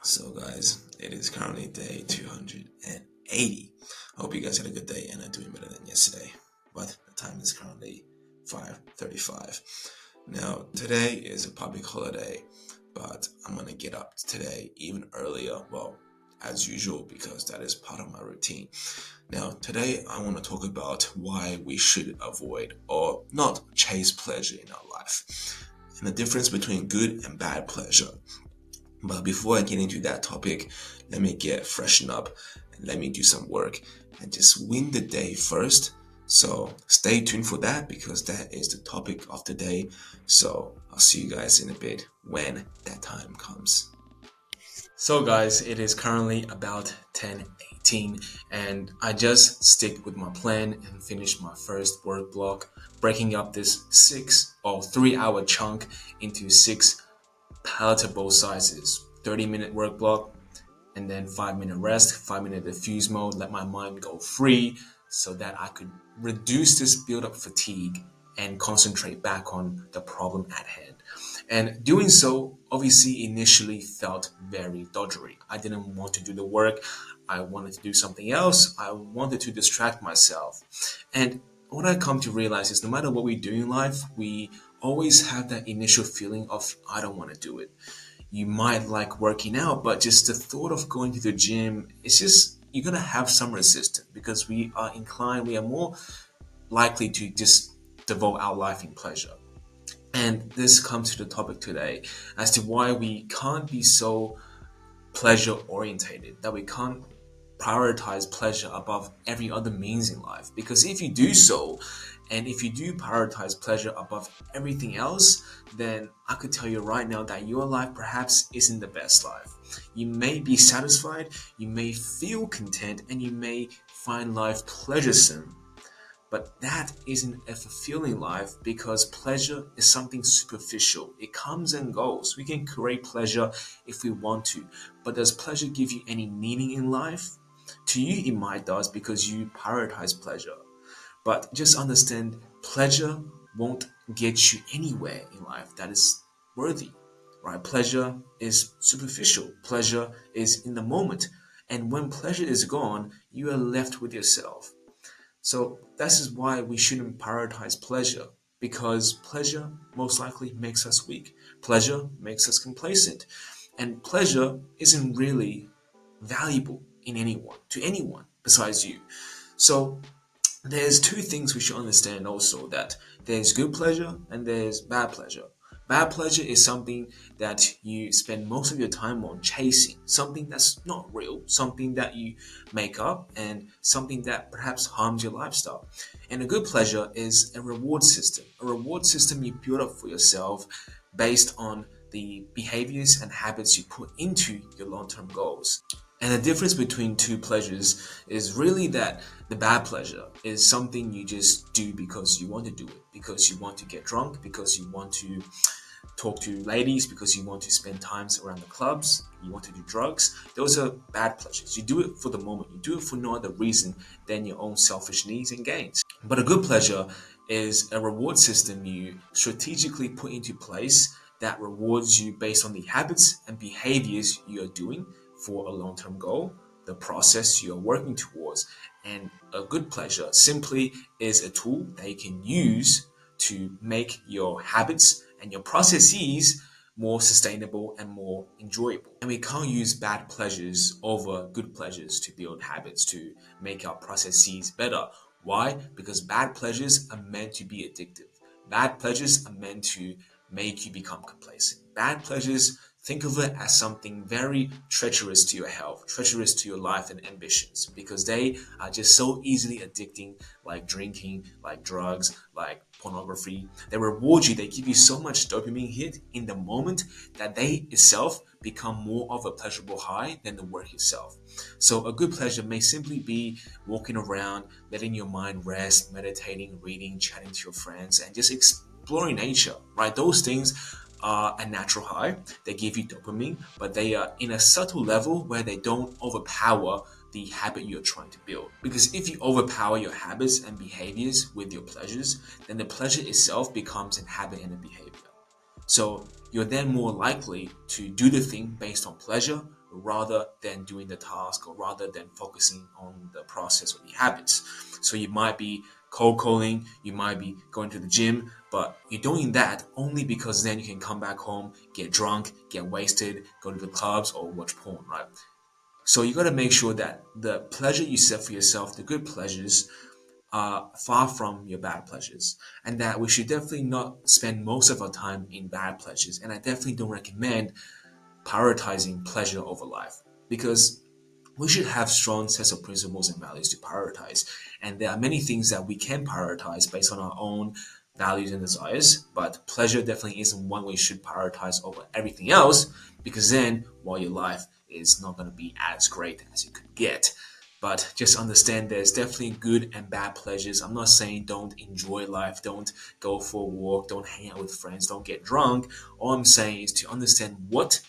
So, guys, it is currently day 280. I hope you guys had a good day and are doing better than yesterday. But the time is currently 5:35. Now, today is a public holiday, but I'm gonna get up today even earlier. Well, as usual, because that is part of my routine. Now, today I want to talk about why we should avoid or not chase pleasure in our life and the difference between good and bad pleasure. But before I get into that topic, let me get freshened up and let me do some work and just win the day first. So stay tuned for that because that is the topic of the day. So I'll see you guys in a bit when that time comes. So guys, it is currently about 10:18 and I just stick with my plan and finish my first work block, breaking up this 3 hour chunk into six palatable sizes. 30-minute work block and then 5-minute rest, 5-minute diffuse mode, let my mind go free so that I could reduce this build up fatigue and concentrate back on the problem at hand. And doing so obviously initially felt very dodgery. I didn't want to do the work. I wanted to do something else. I wanted to distract myself. And what I come to realize is no matter what we do in life, we always have that initial feeling of, I don't want to do it. You might like working out, but just the thought of going to the gym, it's just, you're going to have some resistance because we are more likely to just devote our life in pleasure. And this comes to the topic today as to why we can't be so pleasure orientated, that we can't prioritize pleasure above every other means in life. Because if you do so, and if you do prioritize pleasure above everything else, then I could tell you right now that your life perhaps isn't the best life. You may be satisfied, you may feel content, and you may find life pleasuresome, but that isn't a fulfilling life because pleasure is something superficial. It comes and goes. We can create pleasure if we want to, but does pleasure give you any meaning in life? To you, it might does because you prioritize pleasure. But just understand, pleasure won't get you anywhere in life that is worthy, right? Pleasure is superficial. Pleasure is in the moment. And when pleasure is gone, you are left with yourself. So this is why we shouldn't prioritize pleasure because pleasure most likely makes us weak. Pleasure makes us complacent. And pleasure isn't really valuable in anyone besides you. So there's two things we should understand also, that there's good pleasure and there's bad pleasure. Bad pleasure is something that you spend most of your time on chasing, something that's not real, something that you make up, and something that perhaps harms your lifestyle. And a good pleasure is a reward system you build up for yourself based on the behaviors and habits you put into your long term goals. And the difference between two pleasures is really that the bad pleasure is something you just do because you want to do it, because you want to get drunk, because you want to talk to ladies, because you want to spend times around the clubs, you want to do drugs. Those are bad pleasures. You do it for the moment. You do it for no other reason than your own selfish needs and gains. But a good pleasure is a reward system you strategically put into place that rewards you based on the habits and behaviors you are doing for a long term goal, the process you are working towards. And a good pleasure simply is a tool that you can use to make your habits and your processes more sustainable and more enjoyable. And we can't use bad pleasures over good pleasures to build habits, to make our processes better. Why? Because bad pleasures are meant to be addictive. Bad pleasures are meant to make you become complacent. Bad pleasures, think of it as something very treacherous to your health, treacherous to your life and ambitions, because they are just so easily addicting, like drinking, like drugs, like pornography. They reward you, they give you so much dopamine hit in the moment that they itself become more of a pleasurable high than the work itself. So a good pleasure may simply be walking around, letting your mind rest, meditating, reading, chatting to your friends, and just exploring nature, right? Those things are a natural high. They give you dopamine, but they are in a subtle level where they don't overpower the habit you're trying to build. Because if you overpower your habits and behaviors with your pleasures, then the pleasure itself becomes a habit and a behavior. So you're then more likely to do the thing based on pleasure rather than doing the task or rather than focusing on the process or the habits. So you might be cold calling, you might be going to the gym, but you're doing that only because then you can come back home, get drunk, get wasted, go to the clubs or watch porn, right? So you got to make sure that the pleasure you set for yourself, the good pleasures, are far from your bad pleasures, and that we should definitely not spend most of our time in bad pleasures. And I definitely don't recommend prioritizing pleasure over life, because we should have strong sets of principles and values to prioritize. And there are many things that we can prioritize based on our own values and desires, but pleasure definitely isn't one we should prioritize over everything else, because then, well, your life is not going to be as great as you could get. But just understand there's definitely good and bad pleasures. I'm not saying don't enjoy life, don't go for a walk, don't hang out with friends, don't get drunk. All I'm saying is to understand what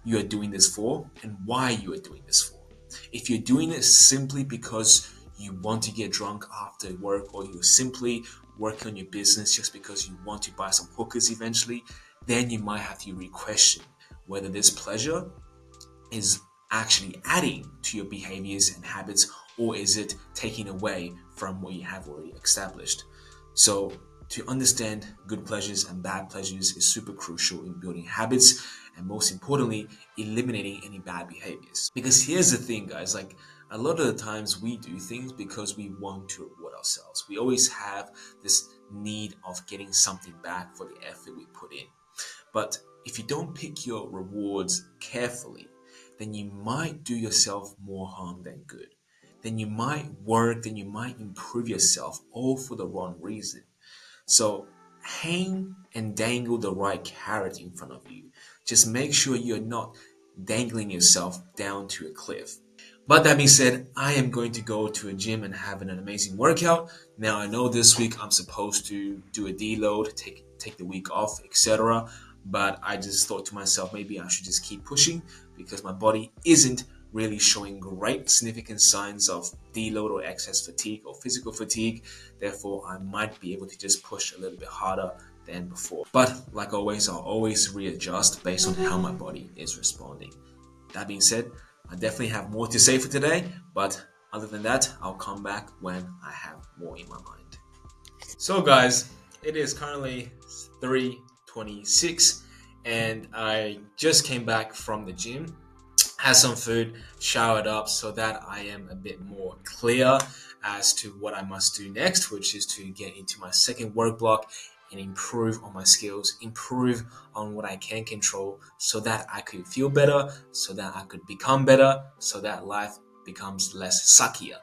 you are doing this for and why you are doing this for. If you're doing it simply because you want to get drunk after work, or you're simply working on your business just because you want to buy some hookers eventually, then you might have to re-question whether this pleasure is actually adding to your behaviors and habits, or is it taking away from what you have already established. So to understand good pleasures and bad pleasures is super crucial in building habits, and most importantly, eliminating any bad behaviors. Because here's the thing, guys, like a lot of the times we do things because we want to reward ourselves. We always have this need of getting something back for the effort we put in. But if you don't pick your rewards carefully, then you might do yourself more harm than good. Then you might work, then you might improve yourself, all for the wrong reason. So hang and dangle the right carrot in front of you. Just make sure you're not dangling yourself down to a cliff. But that being said, I am going to go to a gym and have an amazing workout. Now I know this week I'm supposed to do a deload, take the week off, etc. But I just thought to myself, maybe I should just keep pushing because my body isn't really showing great significant signs of deload or excess fatigue or physical fatigue. Therefore, I might be able to just push a little bit harder than before. But like always, I'll always readjust based on how my body is responding. That being said, I definitely have more to say for today, but other than that, I'll come back when I have more in my mind. So guys, it is currently 3:26 and I just came back from the gym, had some food, showered up so that I am a bit more clear as to what I must do next, which is to get into my second work block and improve on my skills, improve on what I can control so that I could feel better, so that I could become better, so that life becomes less suckier.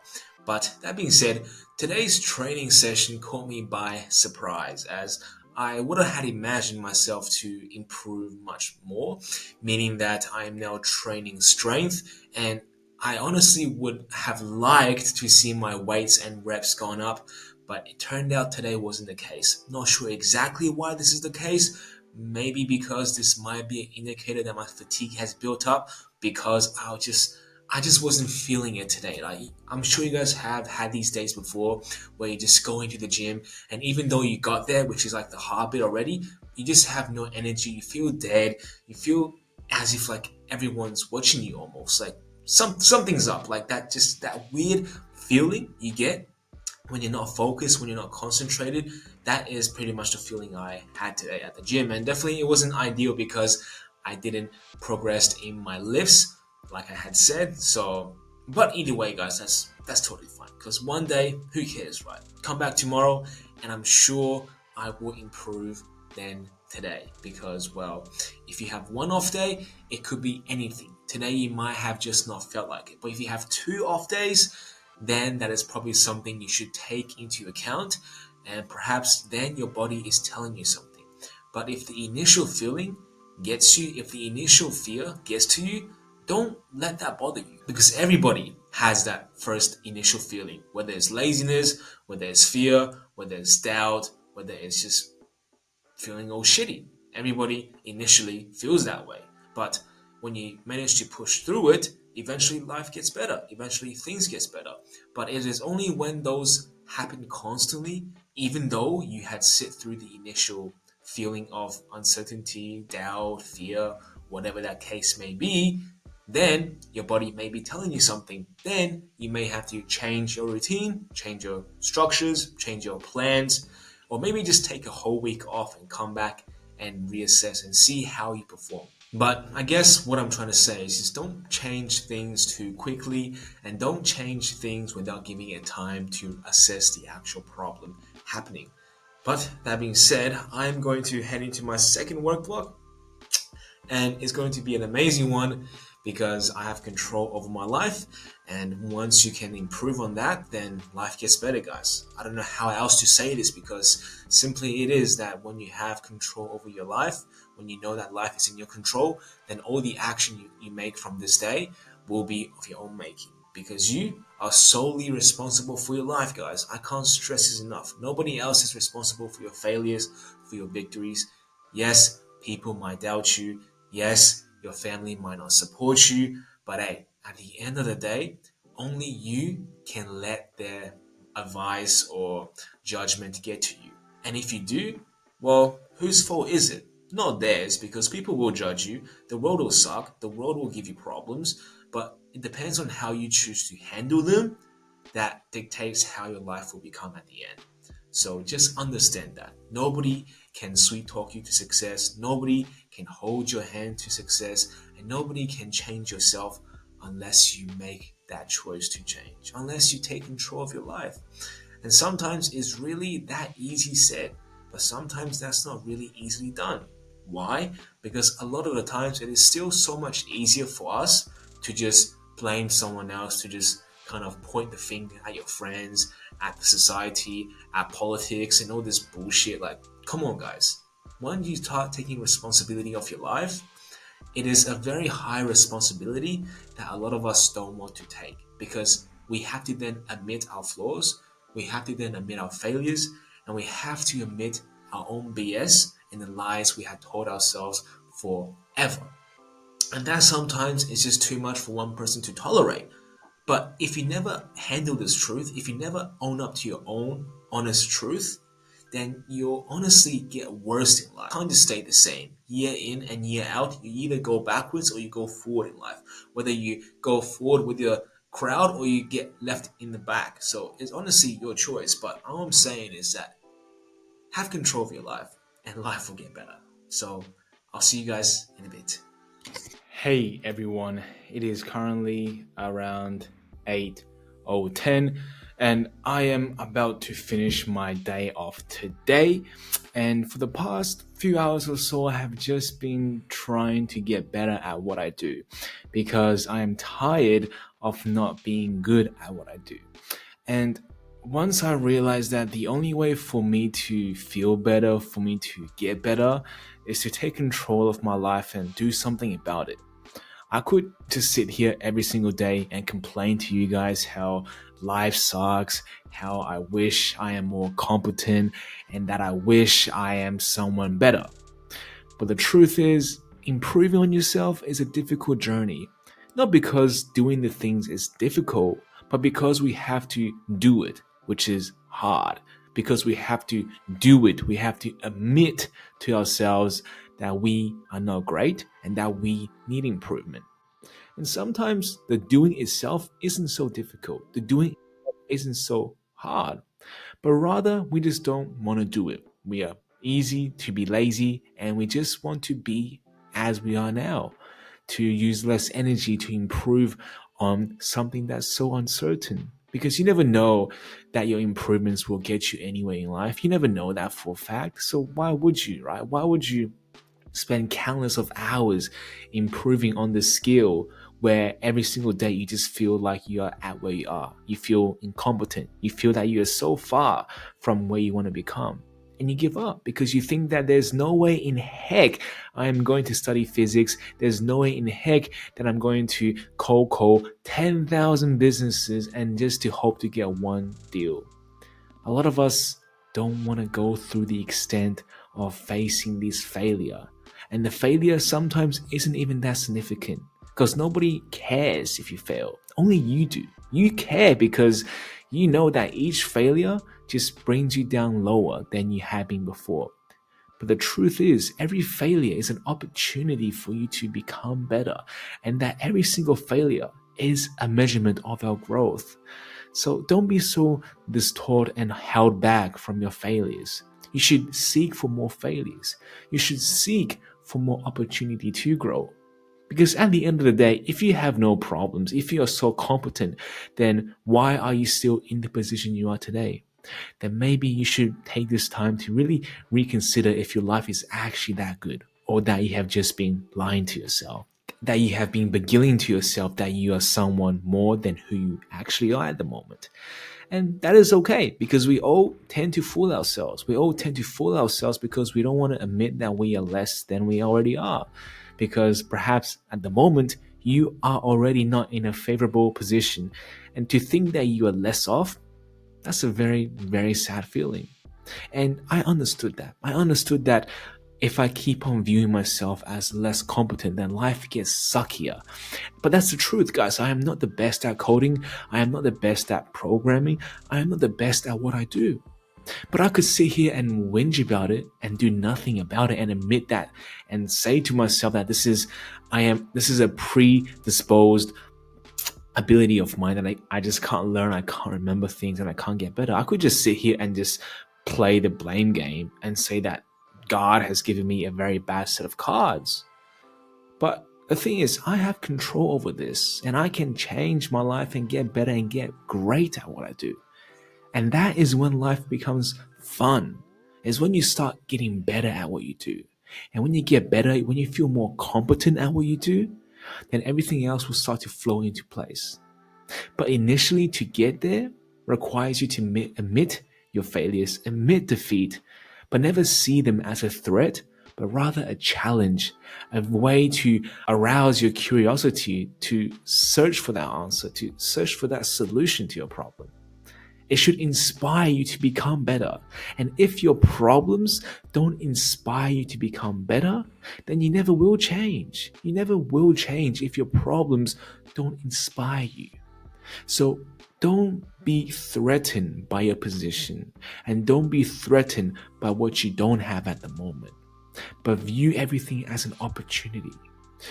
But that being said, today's training session caught me by surprise, as I would have had imagined myself to improve much more, meaning that I am now training strength, and I honestly would have liked to see my weights and reps gone up, but it turned out today wasn't the case. Not sure exactly why this is the case. Maybe because this might be an indicator that my fatigue has built up, because I just wasn't feeling it today. Like, I'm sure you guys have had these days before where you just go into the gym and even though you got there, which is like the hard bit already, you just have no energy. You feel dead. You feel as if like everyone's watching you almost. Like something's up. Like that, just that weird feeling you get when you're not focused, when you're not concentrated. That is pretty much the feeling I had today at the gym. And definitely it wasn't ideal because I didn't progress in my lifts like I had said. So, but either way, guys, that's totally fine. Because one day, who cares, right? Come back tomorrow, and I'm sure I will improve than today. Because, well, if you have one off day, it could be anything. Today you might have just not felt like it. But if you have two off days, then that is probably something you should take into account, and perhaps then your body is telling you something. But if the initial feeling gets you, if the initial fear gets to you, don't let that bother you, because everybody has that first initial feeling, whether it's laziness, whether it's fear, whether it's doubt, whether it's just feeling all shitty. Everybody initially feels that way. But when you manage to push through it, eventually life gets better. Eventually things gets better. But it is only when those happen constantly, even though you had sit through the initial feeling of uncertainty, doubt, fear, whatever that case may be, then your body may be telling you something. Then you may have to change your routine, change your structures, change your plans, or maybe just take a whole week off and come back and reassess and see how you perform. But I guess what I'm trying to say is just don't change things too quickly and don't change things without giving it time to assess the actual problem happening. But that being said, I'm going to head into my second work block, and it's going to be an amazing one because I have control over my life. And once you can improve on that, then life gets better, guys. I don't know how else to say this because simply it is that when you have control over your life, when you know that life is in your control, then all the action you make from this day will be of your own making because you are solely responsible for your life, guys. I can't stress this enough. Nobody else is responsible for your failures, for your victories. Yes, people might doubt you. Yes, your family might not support you, but hey, at the end of the day, only you can let their advice or judgment get to you. And if you do, well, whose fault is it? Not theirs, because people will judge you, the world will suck, the world will give you problems, but it depends on how you choose to handle them that dictates how your life will become at the end. So just understand that nobody can sweet talk you to success, nobody can hold your hand to success, and nobody can change yourself unless you make that choice to change, unless you take control of your life. And sometimes it's really that easy said, but sometimes that's not really easily done. Why? Because a lot of the times it is still so much easier for us to just blame someone else, to just kind of point the finger at your friends, at the society, at politics, and all this bullshit. Like, come on, guys. When you start taking responsibility of your life, it is a very high responsibility that a lot of us don't want to take because we have to then admit our flaws, we have to then admit our failures, and we have to admit our own BS and the lies we had told ourselves forever. And that sometimes is just too much for one person to tolerate. But if you never handle this truth, if you never own up to your own honest truth, then you'll honestly get worse in life. You can't just stay the same year in and year out. You either go backwards or you go forward in life. Whether you go forward with your crowd or you get left in the back. So it's honestly your choice. But all I'm saying is that have control of your life and life will get better. So I'll see you guys in a bit. Hey everyone, it is currently around 8:10 and I am about to finish my day off today. And for the past few hours or so, I have just been trying to get better at what I do because I am tired of not being good at what I do. And once I realized that the only way for me to feel better, for me to get better, is to take control of my life and do something about it. I could just sit here every single day and complain to you guys how life sucks, how I wish I am more competent, and that I wish I am someone better. But the truth is, improving on yourself is a difficult journey. Not because doing the things is difficult, but because we have to do it, which is hard. Because we have to do it, we have to admit to ourselves that we are not great and that we need improvement. And sometimes the doing itself isn't so difficult, the doing isn't so hard, but rather we just don't want to do it. We are easy to be lazy and we just want to be as we are now, to use less energy to improve on something that's so uncertain. Because you never know that your improvements will get you anywhere in life. You never know that for a fact. So why would you, right? Why would you spend countless of hours improving on the skill where every single day you just feel like you are at where you are. You feel incompetent. You feel that you are so far from where you want to become. And you give up because you think that there's no way in heck I am going to study physics. There's no way in heck that I'm going to cold call 10,000 businesses and just to hope to get one deal. A lot of us don't want to go through the extent of facing this failure. And the failure sometimes isn't even that significant because nobody cares if you fail. Only you do. You care because you know that each failure just brings you down lower than you had been before. But the truth is, every failure is an opportunity for you to become better, and that every single failure is a measurement of our growth. So don't be so distorted and held back from your failures. You should seek for more failures. You should seek for more opportunity to grow. Because at the end of the day, if you have no problems, if you are so competent, then why are you still in the position you are today? Then maybe you should take this time to really reconsider if your life is actually that good, or that you have just been lying to yourself, that you have been beguiling to yourself that you are someone more than who you actually are at the moment. And that is okay, because we all tend to fool ourselves. We all tend to fool ourselves because we don't want to admit that we are less than we already are. Because perhaps at the moment, you are already not in a favorable position. And to think that you are less off, that's a very, very sad feeling. And I understood that. I understood that if I keep on viewing myself as less competent, then life gets suckier. But that's the truth, guys. I am not the best at coding. I am not the best at programming. I am not the best at what I do. But I could sit here and whinge about it and do nothing about it and admit that and say to myself that this is a predisposed ability of mine that I just can't learn, I can't remember things, and I can't get better. I could just sit here and just play the blame game and say that God has given me a very bad set of cards. But the thing is, I have control over this, and I can change my life and get better and get great at what I do. And that is when life becomes fun, is when you start getting better at what you do. And when you get better, when you feel more competent at what you do, then everything else will start to flow into place. But initially, to get there requires you to admit your failures, admit defeat, but never see them as a threat, but rather a challenge, a way to arouse your curiosity, to search for that answer, to search for that solution to your problem. It should inspire you to become better. And if your problems don't inspire you to become better, then you never will change. You never will change if your problems don't inspire you. So don't be threatened by your position, and don't be threatened by what you don't have at the moment, but view everything as an opportunity,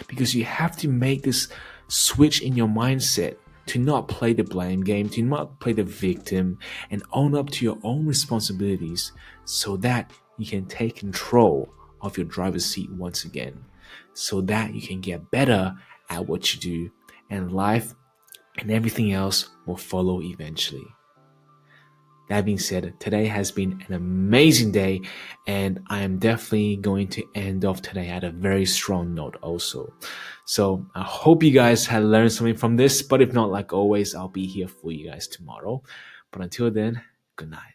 because you have to make this switch in your mindset to not play the blame game, to not play the victim, and own up to your own responsibilities so that you can take control of your driver's seat once again, so that you can get better at what you do, and life and everything else will follow eventually. That being said, today has been an amazing day, and I am definitely going to end off today at a very strong note also. So I hope you guys had learned something from this, but if not, like always, I'll be here for you guys tomorrow. But until then, good night.